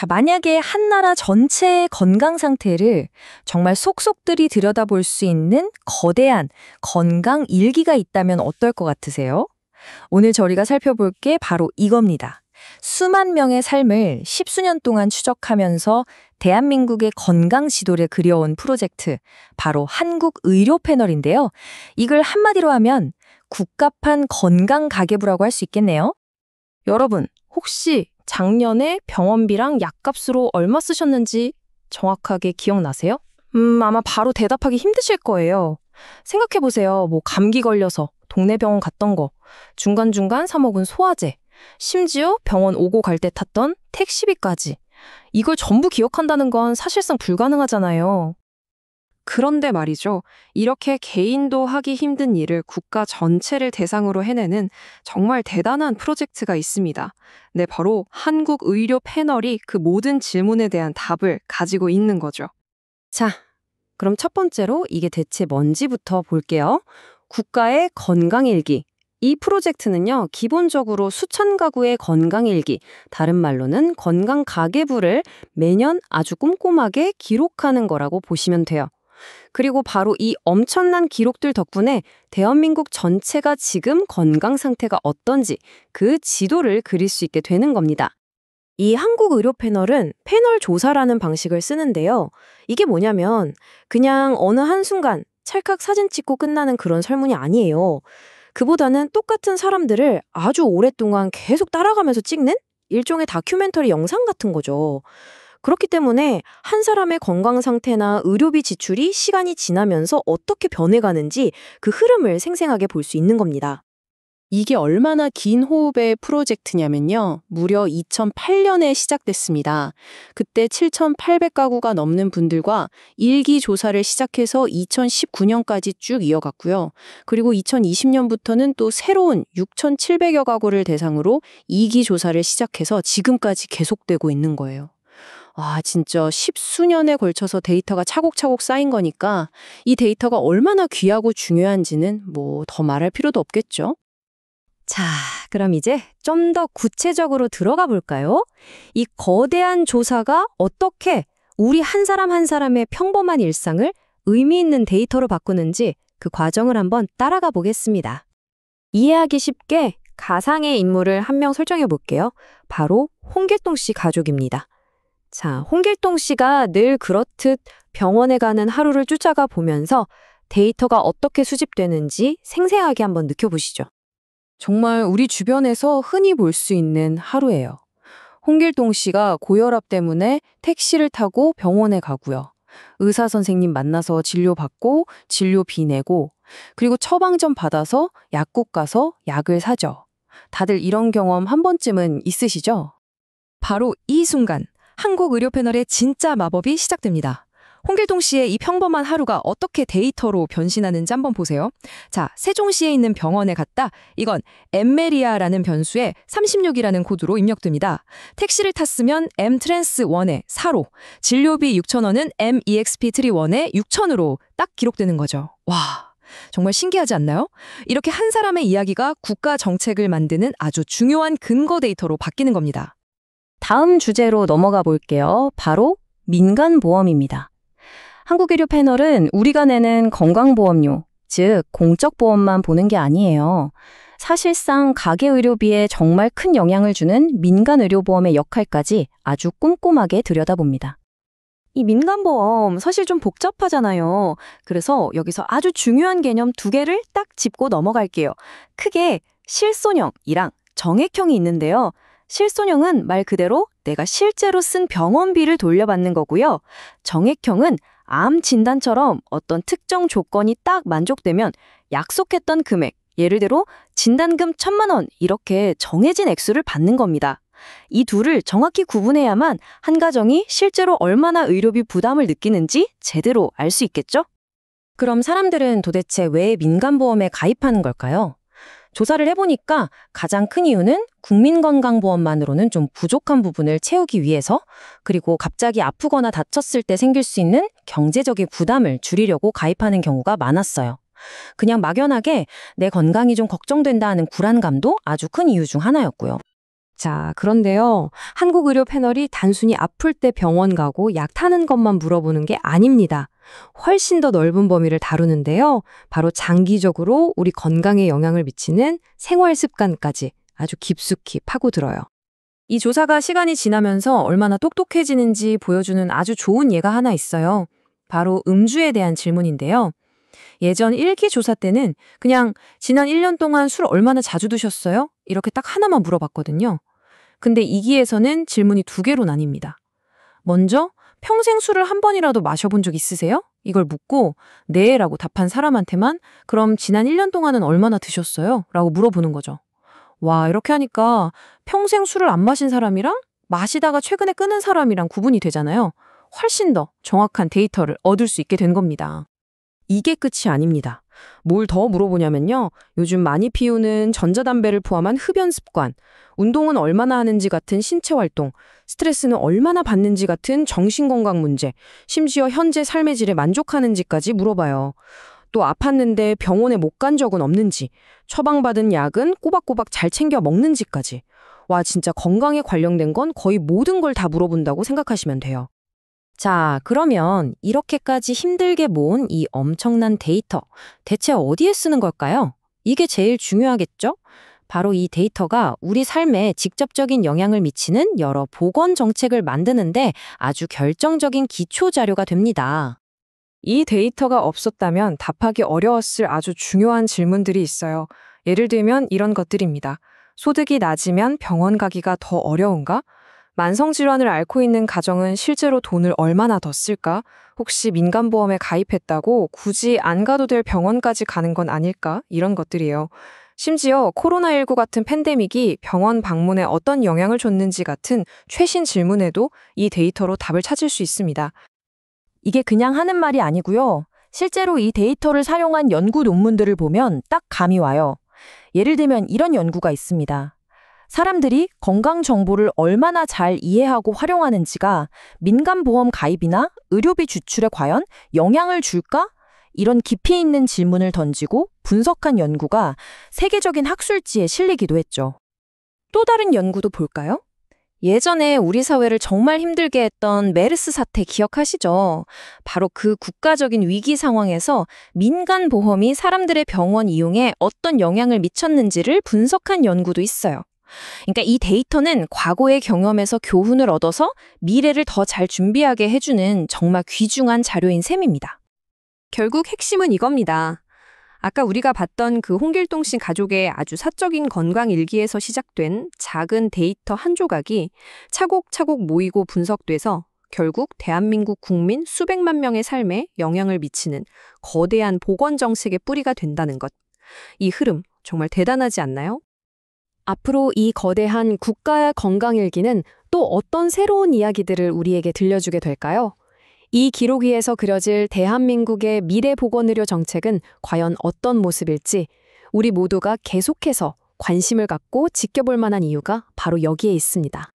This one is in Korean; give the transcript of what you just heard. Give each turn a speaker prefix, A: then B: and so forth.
A: 자, 만약에 한 나라 전체의 건강 상태를 정말 속속들이 들여다볼 수 있는 거대한 건강 일기가 있다면 어떨 것 같으세요? 오늘 저희가 살펴볼 게 바로 이겁니다. 수만 명의 삶을 십수년 동안 추적하면서 대한민국의 건강 지도를 그려온 프로젝트, 바로 한국 의료 패널인데요. 이걸 한마디로 하면 국가판 건강 가계부라고 할 수 있겠네요.
B: 여러분, 혹시 작년에 병원비랑 약값으로 얼마 쓰셨는지 정확하게 기억나세요? 아마 바로 대답하기 힘드실 거예요. 생각해보세요. 감기 걸려서 동네 병원 갔던 거, 중간중간 사 먹은 소화제, 심지어 병원 오고 갈 때 탔던 택시비까지. 이걸 전부 기억한다는 건 사실상 불가능하잖아요. 그런데 말이죠. 이렇게 개인도 하기 힘든 일을 국가 전체를 대상으로 해내는 정말 대단한 프로젝트가 있습니다. 네, 바로 한국 의료 패널이 그 모든 질문에 대한 답을 가지고 있는 거죠. 자, 그럼 첫 번째로 이게 대체 뭔지부터 볼게요. 국가의 건강일기. 이 프로젝트는요, 기본적으로 수천 가구의 건강일기, 다른 말로는 건강가계부를 매년 아주 꼼꼼하게 기록하는 거라고 보시면 돼요. 그리고 바로 이 엄청난 기록들 덕분에 대한민국 전체가 지금 건강 상태가 어떤지 그 지도를 그릴 수 있게 되는 겁니다. 이 한국 의료 패널은 패널 조사라는 방식을 쓰는데요. 이게 뭐냐면 그냥 어느 한순간 찰칵 사진 찍고 끝나는 그런 설문이 아니에요. 그보다는 똑같은 사람들을 아주 오랫동안 계속 따라가면서 찍는 일종의 다큐멘터리 영상 같은 거죠. 그렇기 때문에 한 사람의 건강 상태나 의료비 지출이 시간이 지나면서 어떻게 변해가는지 그 흐름을 생생하게 볼 수 있는 겁니다.
C: 이게 얼마나 긴 호흡의 프로젝트냐면요. 무려 2008년에 시작됐습니다. 그때 7,800가구가 넘는 분들과 일기 조사를 시작해서 2019년까지 쭉 이어갔고요. 그리고 2020년부터는 또 새로운 6,700여 가구를 대상으로 2기 조사를 시작해서 지금까지 계속되고 있는 거예요. 와, 진짜 십수년에 걸쳐서 데이터가 차곡차곡 쌓인 거니까 이 데이터가 얼마나 귀하고 중요한지는 더 말할 필요도 없겠죠?
B: 자, 그럼 이제 좀 더 구체적으로 들어가 볼까요? 이 거대한 조사가 어떻게 우리 한 사람 한 사람의 평범한 일상을 의미 있는 데이터로 바꾸는지 그 과정을 한번 따라가 보겠습니다. 이해하기 쉽게 가상의 인물을 한 명 설정해 볼게요. 바로 홍길동 씨 가족입니다. 자, 홍길동 씨가 늘 그렇듯 병원에 가는 하루를 쫓아가 보면서 데이터가 어떻게 수집되는지 생생하게 한번 느껴보시죠.
C: 정말 우리 주변에서 흔히 볼 수 있는 하루예요. 홍길동 씨가 고혈압 때문에 택시를 타고 병원에 가고요. 의사 선생님 만나서 진료받고 진료비 내고 그리고 처방전 받아서 약국 가서 약을 사죠. 다들 이런 경험 한 번쯤은 있으시죠?
A: 바로 이 순간 한국 의료 패널의 진짜 마법이 시작됩니다. 홍길동 씨의 이 평범한 하루가 어떻게 데이터로 변신하는지 한번 보세요. 자, 세종시에 있는 병원에 갔다. 이건 엠메리아라는 변수에 36이라는 코드로 입력됩니다. 택시를 탔으면 M트랜스1에 4로, 진료비 6,000원은 MEXP3-1에 6,000으로 딱 기록되는 거죠. 와, 정말 신기하지 않나요? 이렇게 한 사람의 이야기가 국가 정책을 만드는 아주 중요한 근거 데이터로 바뀌는 겁니다.
B: 다음 주제로 넘어가 볼게요. 바로 민간보험입니다. 한국의료 패널은 우리가 내는 건강보험료, 즉 공적보험만 보는 게 아니에요. 사실상 가계의료비에 정말 큰 영향을 주는 민간의료보험의 역할까지 아주 꼼꼼하게 들여다봅니다. 이 민간보험 사실 좀 복잡하잖아요. 그래서 여기서 아주 중요한 개념 두 개를 딱 짚고 넘어갈게요. 크게 실손형이랑 정액형이 있는데요. 실손형은 말 그대로 내가 실제로 쓴 병원비를 돌려받는 거고요. 정액형은 암 진단처럼 어떤 특정 조건이 딱 만족되면 약속했던 금액, 예를 들어 진단금 1,000만 원 이렇게 정해진 액수를 받는 겁니다. 이 둘을 정확히 구분해야만 한 가정이 실제로 얼마나 의료비 부담을 느끼는지 제대로 알 수 있겠죠? 그럼 사람들은 도대체 왜 민간보험에 가입하는 걸까요? 조사를 해보니까 가장 큰 이유는 국민건강보험만으로는 좀 부족한 부분을 채우기 위해서, 그리고 갑자기 아프거나 다쳤을 때 생길 수 있는 경제적인 부담을 줄이려고 가입하는 경우가 많았어요. 그냥 막연하게 내 건강이 좀 걱정된다 하는 불안감도 아주 큰 이유 중 하나였고요.
A: 자, 그런데요. 한국의료 패널이 단순히 아플 때 병원 가고 약 타는 것만 물어보는 게 아닙니다. 훨씬 더 넓은 범위를 다루는데요. 바로 장기적으로 우리 건강에 영향을 미치는 생활 습관까지 아주 깊숙이 파고들어요.
B: 이 조사가 시간이 지나면서 얼마나 똑똑해지는지 보여주는 아주 좋은 예가 하나 있어요. 바로 음주에 대한 질문인데요. 예전 1기 조사 때는 그냥 지난 1년 동안 술 얼마나 자주 드셨어요? 이렇게 딱 하나만 물어봤거든요. 근데 2기에서는 질문이 2개로 나뉩니다. 먼저 평생 술을 한 번이라도 마셔본 적 있으세요? 이걸 묻고 네라고 답한 사람한테만 그럼 지난 1년 동안은 얼마나 드셨어요? 라고 물어보는 거죠. 와, 이렇게 하니까 평생 술을 안 마신 사람이랑 마시다가 최근에 끊은 사람이랑 구분이 되잖아요. 훨씬 더 정확한 데이터를 얻을 수 있게 된 겁니다.
A: 이게 끝이 아닙니다. 뭘 더 물어보냐면요. 요즘 많이 피우는 전자담배를 포함한 흡연 습관, 운동은 얼마나 하는지 같은 신체 활동, 스트레스는 얼마나 받는지 같은 정신건강 문제, 심지어 현재 삶의 질에 만족하는지까지 물어봐요. 또 아팠는데 병원에 못 간 적은 없는지, 처방받은 약은 꼬박꼬박 잘 챙겨 먹는지까지. 와, 진짜 건강에 관련된 건 거의 모든 걸 다 물어본다고 생각하시면 돼요. 자, 그러면 이렇게까지 힘들게 모은 이 엄청난 데이터, 대체 어디에 쓰는 걸까요? 이게 제일 중요하겠죠? 바로 이 데이터가 우리 삶에 직접적인 영향을 미치는 여러 보건 정책을 만드는데 아주 결정적인 기초 자료가 됩니다.
B: 이 데이터가 없었다면 답하기 어려웠을 아주 중요한 질문들이 있어요. 예를 들면 이런 것들입니다. 소득이 낮으면 병원 가기가 더 어려운가? 만성질환을 앓고 있는 가정은 실제로 돈을 얼마나 더 쓸까? 혹시 민간보험에 가입했다고 굳이 안 가도 될 병원까지 가는 건 아닐까? 이런 것들이에요. 심지어 코로나19 같은 팬데믹이 병원 방문에 어떤 영향을 줬는지 같은 최신 질문에도 이 데이터로 답을 찾을 수 있습니다.
D: 이게 그냥 하는 말이 아니고요. 실제로 이 데이터를 사용한 연구 논문들을 보면 딱 감이 와요. 예를 들면 이런 연구가 있습니다. 사람들이 건강 정보를 얼마나 잘 이해하고 활용하는지가 민간보험 가입이나 의료비 지출에 과연 영향을 줄까? 이런 깊이 있는 질문을 던지고 분석한 연구가 세계적인 학술지에 실리기도 했죠.
B: 또 다른 연구도 볼까요? 예전에 우리 사회를 정말 힘들게 했던 메르스 사태 기억하시죠? 바로 그 국가적인 위기 상황에서 민간 보험이 사람들의 병원 이용에 어떤 영향을 미쳤는지를 분석한 연구도 있어요. 그러니까 이 데이터는 과거의 경험에서 교훈을 얻어서 미래를 더 잘 준비하게 해주는 정말 귀중한 자료인 셈입니다.
A: 결국 핵심은 이겁니다. 아까 우리가 봤던 그 홍길동 씨 가족의 아주 사적인 건강 일기에서 시작된 작은 데이터 한 조각이 차곡차곡 모이고 분석돼서 결국 대한민국 국민 수백만 명의 삶에 영향을 미치는 거대한 보건 정책의 뿌리가 된다는 것. 이 흐름 정말 대단하지 않나요? 앞으로 이 거대한 국가의 건강일기는 또 어떤 새로운 이야기들을 우리에게 들려주게 될까요? 이 기록 위에서 그려질 대한민국의 미래 보건의료 정책은 과연 어떤 모습일지 우리 모두가 계속해서 관심을 갖고 지켜볼 만한 이유가 바로 여기에 있습니다.